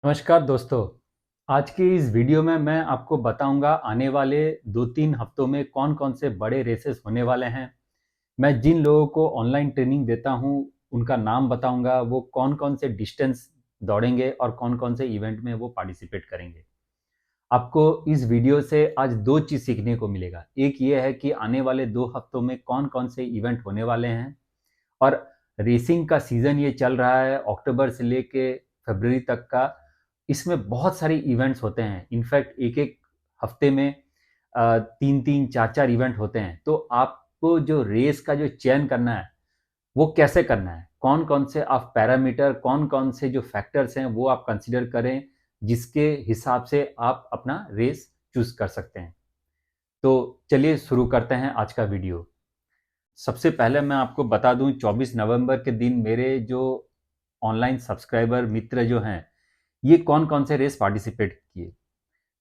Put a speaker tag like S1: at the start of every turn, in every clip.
S1: नमस्कार दोस्तों। आज की इस वीडियो में मैं आपको बताऊंगा आने वाले 2-3 हफ्तों में कौन-कौन से बड़े रेसेस होने वाले हैं। मैं जिन लोगों को ऑनलाइन ट्रेनिंग देता हूं, उनका नाम बताऊंगा, वो कौन-कौन से डिस्टेंस दौड़ेंगे और कौन-कौन से इवेंट में वो पार्टिसिपेट करेंगे। आपको इस वीडियो से आज 2 चीज़ सीखने को मिलेगा। एक ये है कि आने वाले 2 हफ्तों में कौन-कौन से इवेंट होने वाले हैं और रेसिंग का सीज़न ये चल रहा है अक्टूबर से लेके फरवरी तक का। इसमें बहुत सारे इवेंट्स होते हैं। इनफैक्ट एक-एक हफ्ते में 3-3 4-4 इवेंट होते हैं। तो आपको जो रेस का जो चयन करना है, वो कैसे करना है? कौन-कौन से आप पैरामीटर, कौन-कौन से जो फैक्टर्स हैं, वो आप कंसीडर करें, जिसके हिसाब से आप अपना रेस चूज़ कर सकते हैं। तो चलिए शुरू करते हैं आज का वीडियो। सबसे पहले मैं आपको बता दूं 24 नवंबर के दिन मेरे जो ऑनलाइन सब्सक्राइबर मित्र जो हैं, ये कौन-कौन से रेस पार्टिसिपेट किए।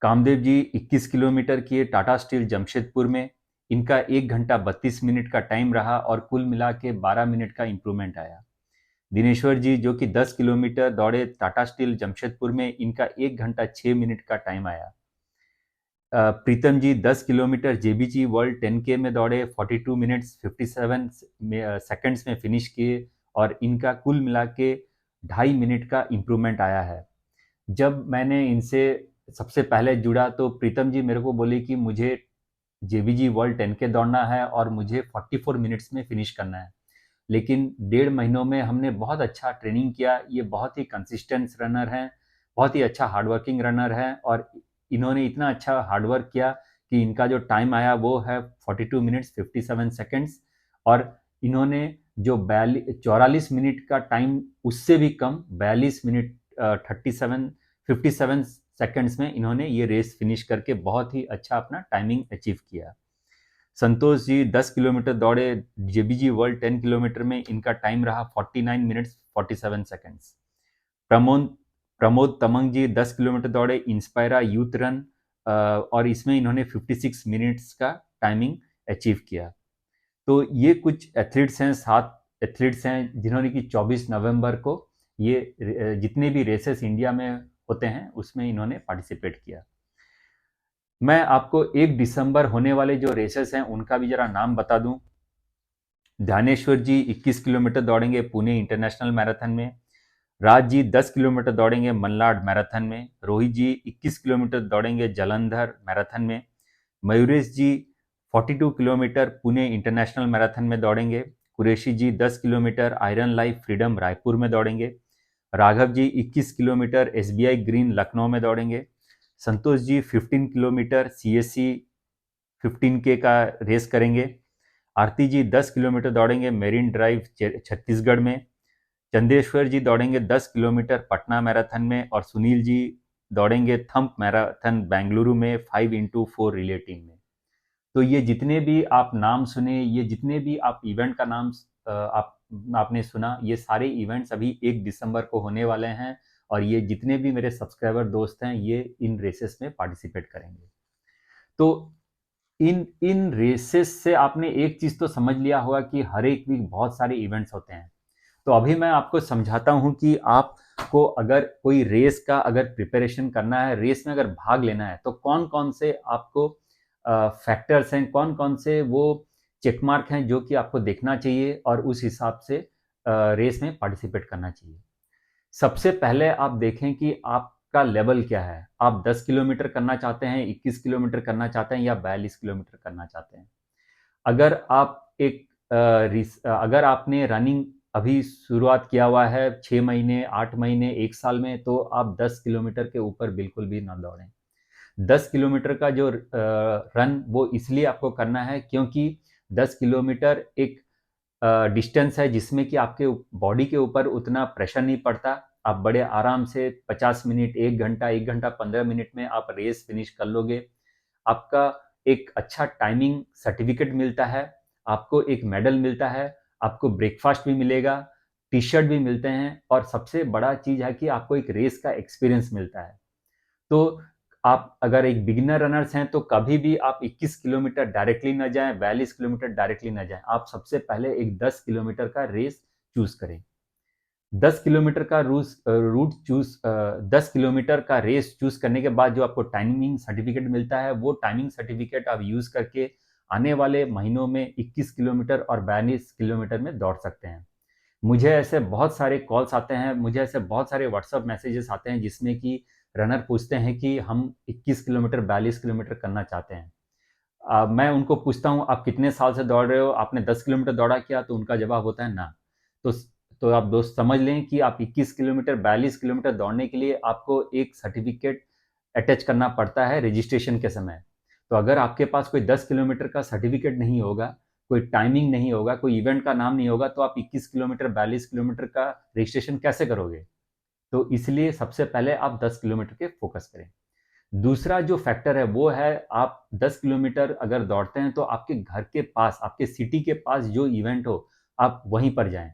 S1: कामदेव जी 21 किलोमीटर किए टाटा स्टील जमशेदपुर में। इनका 1 घंटा 32 मिनट का टाइम रहा और कुल मिला के 12 मिनट का इम्प्रूवमेंट आया। दिनेश्वर जी जो कि 10 किलोमीटर दौड़े टाटा स्टील जमशेदपुर में, इनका 1 घंटा 6 मिनट का टाइम आया। प्रीतम जी 10 किलोमीटर जेबीजी वर्ल्ड 10K में दौड़े, 42 मिनट्स 57 सेकंड्स में फिनिश किए और इनका कुल मिला के 2.5 मिनट का इम्प्रूवमेंट आया है। जब मैंने इनसे सबसे पहले जुड़ा तो प्रीतम जी मेरे को बोले कि मुझे जेबीजी वर्ल्ड 10K दौड़ना है और मुझे 44 मिनट्स में फिनिश करना है। लेकिन 1.5 महीनों में हमने बहुत अच्छा ट्रेनिंग किया। ये बहुत ही कंसिस्टेंट रनर हैं, बहुत ही अच्छा हार्ड वर्किंग रनर है और इन्होंने इतना अच्छा हार्ड वर्क किया कि इनका जो टाइम आया वो है 42 मिनट्स 57 सेकंड्स और इन्होंने जो 44 मिनट का टाइम उससे भी कम 42 मिनट 37 57 सेकंड्स में इन्होंने ये रेस फिनिश करके बहुत ही अच्छा अपना टाइमिंग अचीव किया। संतोष जी 10 किलोमीटर दौड़े जेबीजी वर्ल्ड 10 किलोमीटर में, इनका टाइम रहा 49 मिनट्स 47 सेकंड्स। प्रमोद प्रमोद तमंग जी 10 किलोमीटर दौड़े इंस्पायरा यूथ रन और इसमें इन्होंने 56 मिनट्स का टाइमिंग अचीव किया। तो ये कुछ एथलीट्स हैं, 7 एथलीट्स हैं जिन्होंने कि 24 नवंबर को ये जितने भी रेसेस इंडिया में होते हैं उसमें इन्होंने पार्टिसिपेट किया। मैं आपको 1 दिसंबर होने वाले जो रेसेस हैं उनका भी जरा नाम बता दूं। ध्यानेश्वर जी 21 किलोमीटर दौड़ेंगे पुणे इंटरनेशनल मैराथन में। राज जी 10 किलोमीटर दौड़ेंगे मल्नाड मैराथन में। रोहित जी 21 किलोमीटर दौड़ेंगे जालंधर मैराथन में। मयूरेश जी 42 किलोमीटर पुणे इंटरनेशनल मैराथन में दौड़ेंगे। कुरैशी जी 10 kilometre iron life freedom Raipur में दौड़ेंगे। Raghav ji 21 kilometre SBI green Lucknow में दौड़ेंगे। Santosh ji 15 kilometre CSC 15K का रेस करेंगे। आरती जी 10 किलोमीटर दौड़ेंगे मेरीन ड्राइव छत्तीसगढ़ में। चंदेश्वर जी दौड़ेंगे 10 किलोमीटर पटना मैराथन में और सुनील जी दौड़ेंगे थंप मैराथन बेंगलुरु में 5x4 रिले टीम में। तो ये जितने भी आप नाम सुने, ये जितने भी आप इवेंट का नाम आपने सुना, ये सारे इवेंट्स अभी 1 दिसंबर को होने वाले हैं और ये जितने भी मेरे सब्सक्राइबर दोस्त हैं ये इन रेसेस में पार्टिसिपेट करेंगे। तो इन इन रेसेस से आपने एक चीज तो समझ लिया होगा कि हर एक वीक बहुत सारे इवेंट्स होते हैं। तो अभी मैं आपको समझाता हूं कि आपको अगर कोई रेस का अगर प्रिपरेशन करना है, रेस में अगर भाग लेना है, तो कौन कौन से आपको फैक्टर्स हैं, कौन कौन से वो चेक मार्क हैं जो कि आपको देखना चाहिए और उस हिसाब से रेस में पार्टिसिपेट करना चाहिए। सबसे पहले आप देखें कि आपका लेवल क्या है। आप 10 किलोमीटर करना चाहते हैं, 21 किलोमीटर करना चाहते हैं या 42 किलोमीटर करना चाहते हैं। अगर आप अगर आपने रनिंग अभी शुरुआत किया हुआ है 6 महीने, 8 महीने, 1 साल में, तो आप 10 किलोमीटर के ऊपर बिल्कुल भी ना दौड़ें। 10 किलोमीटर का जो रन वो इसलिए आपको करना है क्योंकि 10 किलोमीटर एक डिस्टेंस है जिसमें कि आपके बॉडी के ऊपर उतना प्रेशर नहीं पड़ता। आप बड़े आराम से 50 मिनट, 1 घंटा, 1 घंटा 15 मिनट में आप रेस फिनिश कर लोगे। आपका एक अच्छा टाइमिंग सर्टिफिकेट मिलता है, आपको एक मेडल मिलता है, आपको ब्रेकफास्ट भी मिलेगा, टी-शर्ट भी मिलते हैं और सबसे बड़ा चीज़ है कि आपको एक रेस का एक्सपीरियंस मिलता है। तो आप अगर एक बिगिनर रनर्स हैं तो कभी भी आप 21 किलोमीटर डायरेक्टली ना जाएं, 42 किलोमीटर डायरेक्टली ना जाएं। आप सबसे पहले एक 10 किलोमीटर का रेस चूज करें। 10 किलोमीटर का रूट चूज 10 किलोमीटर का रेस चूज करने के बाद जो आपको टाइमिंग सर्टिफिकेट मिलता है, वो टाइमिंग सर्टिफिकेट आप यूज करके आने वाले महीनों में 21 किलोमीटर और 42 किलोमीटर में दौड़ सकते हैं। मुझे ऐसे बहुत सारे कॉल्स आते हैं, मुझे ऐसे बहुत सारे व्हाट्सएप मैसेजेस आते हैं जिसमें कि रनर पूछते हैं कि हम 21 किलोमीटर 42 किलोमीटर करना चाहते हैं। मैं उनको पूछता हूँ आप कितने साल से दौड़ रहे हो, आपने 10 किलोमीटर दौड़ा क्या? तो उनका जवाब होता है ना। तो तो आप दोस्त समझ लें कि आप 21 किलोमीटर 42 किलोमीटर दौड़ने के लिए आपको एक सर्टिफिकेट अटैच करना पड़ता है रजिस्ट्रेशन के समय। तो अगर आपके पास कोई 10 किलोमीटर का सर्टिफिकेट नहीं होगा, कोई टाइमिंग नहीं होगा, कोई इवेंट का नाम नहीं होगा, तो आप 21 किलोमीटर 42 किलोमीटर का रजिस्ट्रेशन कैसे करोगे? तो इसलिए सबसे पहले आप 10 किलोमीटर के फोकस करें। दूसरा जो फैक्टर है वो है, आप 10 किलोमीटर अगर दौड़ते हैं तो आपके घर के पास, आपके सिटी के पास जो इवेंट हो, आप वहीं पर जाएं।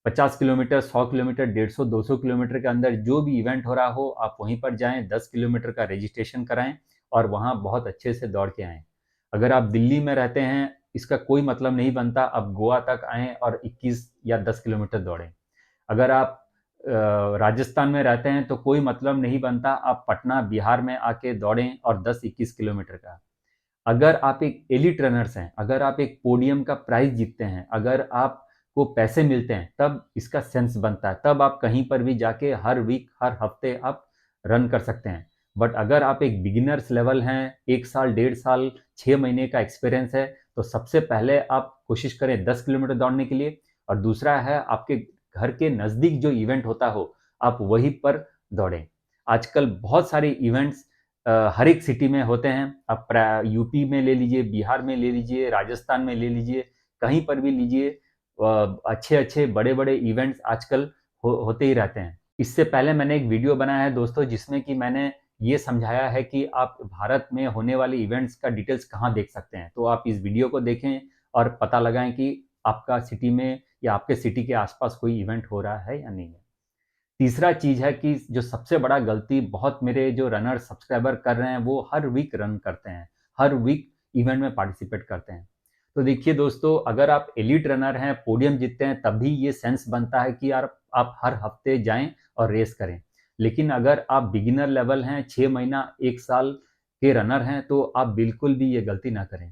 S1: 50 किलोमीटर, 100 किलोमीटर, 150, 200 किलोमीटर के अंदर जो भी इवेंट हो रहा हो, आप वहीं पर जाएं, 10 किलोमीटर का रजिस्ट्रेशन कराएं और वहां बहुत अच्छे से दौड़ के आएं। अगर आप दिल्ली में रहते हैं, इसका कोई मतलब नहीं बनता आप गोवा तक आएं और 21 या 10 किलोमीटर दौड़ें। अगर आप राजस्थान में रहते हैं तो कोई मतलब नहीं बनता आप पटना बिहार में आके दौड़ें और 10-21 किलोमीटर का। अगर आप एक एलिट रनर्स हैं, अगर आप एक पोडियम का प्राइज जीतते हैं, अगर आपको पैसे मिलते हैं, तब इसका सेंस बनता है, तब आप कहीं पर भी जाके हर वीक हर हफ्ते आप रन कर सकते हैं। बट अगर आप एक बिगिनर्स लेवल हैं, 1 साल 1.5 साल 6 महीने का एक्सपीरियंस है, तो सबसे पहले आप कोशिश करें 10 किलोमीटर दौड़ने के लिए। और दूसरा है आपके घर के नज़दीक जो इवेंट होता हो, आप वहीं पर दौड़ें। आजकल बहुत सारे इवेंट्स हर एक सिटी में होते हैं। आप यूपी में ले लीजिए, बिहार में ले लीजिए, राजस्थान में ले लीजिए, कहीं पर भी लीजिए। अच्छे अच्छे बड़े बड़े इवेंट्स आजकल होते ही रहते हैं। इससे पहले मैंने एक वीडियो बनाया है दोस्तों, जिसमें कि मैंने ये समझाया है कि आप भारत में होने वाले इवेंट्स का डिटेल्स कहाँ देख सकते हैं। तो आप इस वीडियो को देखें और पता लगाएं कि आपका सिटी में या आपके सिटी के आसपास कोई इवेंट हो रहा है या नहीं है। तीसरा चीज़ है कि जो सबसे बड़ा गलती बहुत मेरे जो रनर सब्सक्राइबर कर रहे हैं, वो हर वीक रन करते हैं, हर वीक इवेंट में पार्टिसिपेट करते हैं। तो देखिए दोस्तों, अगर आप एलीट रनर हैं, पोडियम जीतते हैं, तभी ये सेंस बनता है कि यार आप हर हफ्ते जाएं और रेस करें। लेकिन अगर आप बिगिनर लेवल हैं, 6 महीना 1 साल के रनर हैं, तो आप बिल्कुल भी ये गलती ना करें।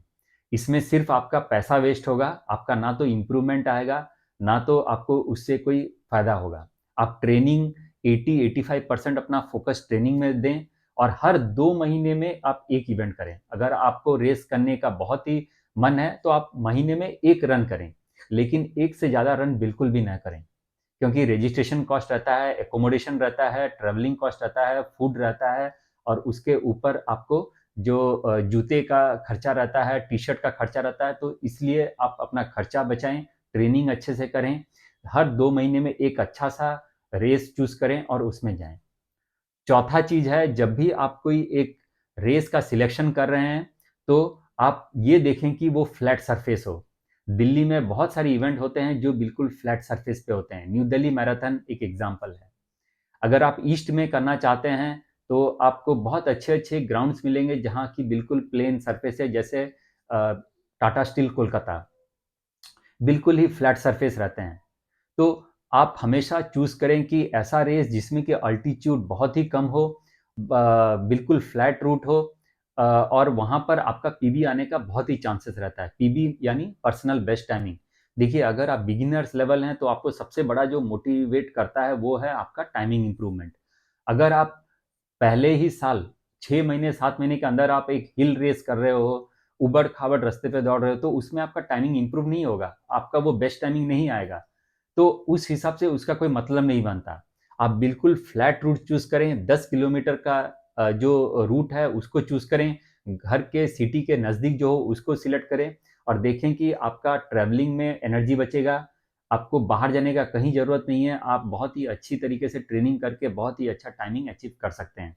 S1: इसमें सिर्फ आपका पैसा वेस्ट होगा, आपका ना तो इम्प्रूवमेंट आएगा, ना तो आपको उससे कोई फायदा होगा। आप ट्रेनिंग 80-85% अपना फोकस ट्रेनिंग में दें और हर 2 महीने में आप एक इवेंट करें। अगर आपको रेस करने का बहुत ही मन है तो आप महीने में एक रन करें, लेकिन एक से ज़्यादा रन बिल्कुल भी ना करें, क्योंकि रजिस्ट्रेशन कॉस्ट रहता है, एकोमोडेशन रहता है, ट्रैवलिंग कॉस्ट रहता है, फूड रहता है और उसके ऊपर आपको जो जूते का खर्चा रहता है, टी शर्ट का खर्चा रहता है। तो इसलिए आप अपना खर्चा बचाएं, ट्रेनिंग अच्छे से करें, हर 2 महीने में एक अच्छा सा रेस चूज करें और उसमें जाएं। चौथा चीज है, जब भी आप कोई एक रेस का सिलेक्शन कर रहे हैं तो आप ये देखें कि वो फ्लैट सरफेस हो। दिल्ली में बहुत सारे इवेंट होते हैं जो बिल्कुल फ्लैट सरफेस पे होते हैं। न्यू दिल्ली मैराथन एक एग्जाम्पल है। अगर आप ईस्ट में करना चाहते हैं तो आपको बहुत अच्छे अच्छे ग्राउंड्स मिलेंगे जहाँ की बिल्कुल प्लेन सरफेस है, जैसे टाटा स्टील कोलकाता, बिल्कुल ही फ्लैट सरफेस रहते हैं। तो आप हमेशा चूज करें कि ऐसा रेस जिसमें कि अल्टीट्यूड बहुत ही कम हो, बिल्कुल फ्लैट रूट हो, और वहां पर आपका पीबी आने का बहुत ही चांसेस रहता है। पीबी यानी पर्सनल बेस्ट टाइमिंग। देखिए, अगर आप बिगिनर्स लेवल हैं तो आपको सबसे बड़ा जो मोटिवेट करता है वो है आपका टाइमिंग इंप्रूवमेंट। अगर आप पहले ही साल 6 महीने 7 महीने के अंदर आप एक हिल रेस कर रहे हो, उबड़ खाबड़ रास्ते पे दौड़ रहे हो, तो उसमें आपका टाइमिंग इंप्रूव नहीं होगा, आपका वो बेस्ट टाइमिंग नहीं आएगा। तो उस हिसाब से उसका कोई मतलब नहीं बनता। आप बिल्कुल फ्लैट रूट चूज करें, 10 किलोमीटर का जो रूट है उसको चूज करें, घर के सिटी के नज़दीक जो हो उसको सिलेक्ट करें और देखें कि आपका ट्रैवलिंग में एनर्जी बचेगा, आपको बाहर जाने का कहीं ज़रूरत नहीं है, आप बहुत ही अच्छी तरीके से ट्रेनिंग करके बहुत ही अच्छा टाइमिंग अचीव कर सकते हैं।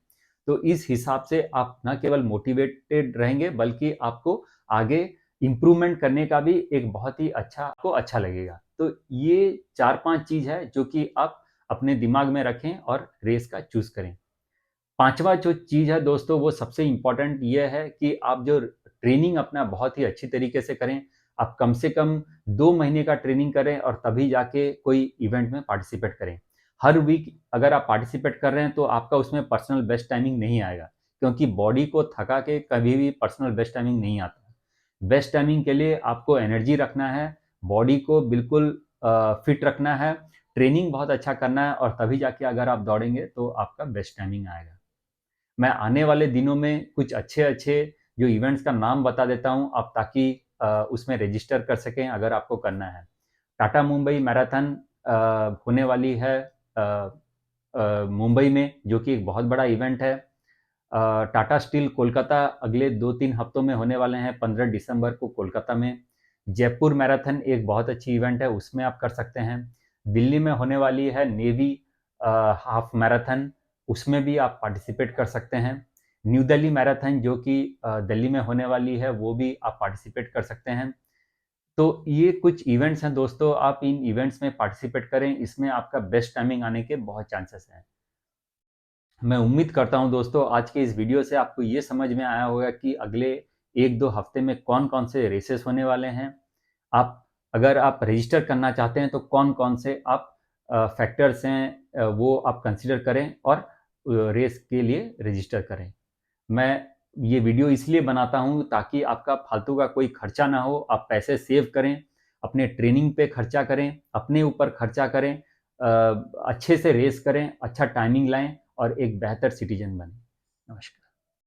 S1: तो इस हिसाब से आप न केवल मोटिवेटेड रहेंगे, बल्कि आपको आगे इम्प्रूवमेंट करने का भी एक बहुत ही आपको अच्छा लगेगा। तो ये 4-5 चीज़ है जो कि आप अपने दिमाग में रखें और रेस का चूज़ करें। पाँचवा जो चीज़ है दोस्तों, वो सबसे इम्पोर्टेंट ये है कि आप जो ट्रेनिंग अपना बहुत ही अच्छी तरीके से करें। आप कम से कम 2 महीने का ट्रेनिंग करें और तभी जाके कोई इवेंट में पार्टिसिपेट करें। हर वीक अगर आप पार्टिसिपेट कर रहे हैं तो आपका उसमें पर्सनल बेस्ट टाइमिंग नहीं आएगा, क्योंकि बॉडी को थका के कभी भी पर्सनल बेस्ट टाइमिंग नहीं आता। बेस्ट टाइमिंग के लिए आपको एनर्जी रखना है, बॉडी को बिल्कुल फिट रखना है, ट्रेनिंग बहुत अच्छा करना है और तभी जाके अगर आप दौड़ेंगे तो आपका बेस्ट टाइमिंग आएगा। मैं आने वाले दिनों में कुछ अच्छे-अच्छे जो इवेंट्स का नाम बता देता हूँ, आप ताकि उसमें रजिस्टर कर सकें अगर आपको करना है। टाटा मुंबई मैराथन होने वाली है मुंबई में, जो कि एक बहुत बड़ा इवेंट है। टाटा स्टील कोलकाता अगले 2-3 हफ्तों में होने वाले हैं, 15 दिसंबर को कोलकाता में। जयपुर मैराथन एक बहुत अच्छी इवेंट है, उसमें आप कर सकते हैं। दिल्ली में होने वाली है नेवी हाफ मैराथन, उसमें भी आप पार्टिसिपेट कर सकते हैं। न्यू दिल्ली मैराथन जो कि दिल्ली में होने वाली है, वो भी आप पार्टिसिपेट कर सकते हैं। तो ये कुछ इवेंट्स हैं दोस्तों, आप इन इवेंट्स में पार्टिसिपेट करें, इसमें आपका बेस्ट टाइमिंग आने के बहुत चांसेस हैं। मैं उम्मीद करता हूँ दोस्तों आज के इस वीडियो से आपको ये समझ में आया होगा कि अगले 1-2 हफ्ते में कौन-कौन से रेसेस होने वाले हैं। आप अगर आप रजिस्टर करना चाहते हैं तो कौन-कौन से आप फैक्टर्स हैं वो आप कंसीडर करें और रेस के लिए रजिस्टर करें। मैं ये वीडियो इसलिए बनाता हूँ ताकि आपका फालतू का कोई खर्चा ना हो, आप पैसे सेव करें, अपने ट्रेनिंग पे खर्चा करें, अपने ऊपर खर्चा करें, अच्छे से रेस करें, अच्छा टाइमिंग लाएँ और एक बेहतर सिटीजन बनें। नमस्कार।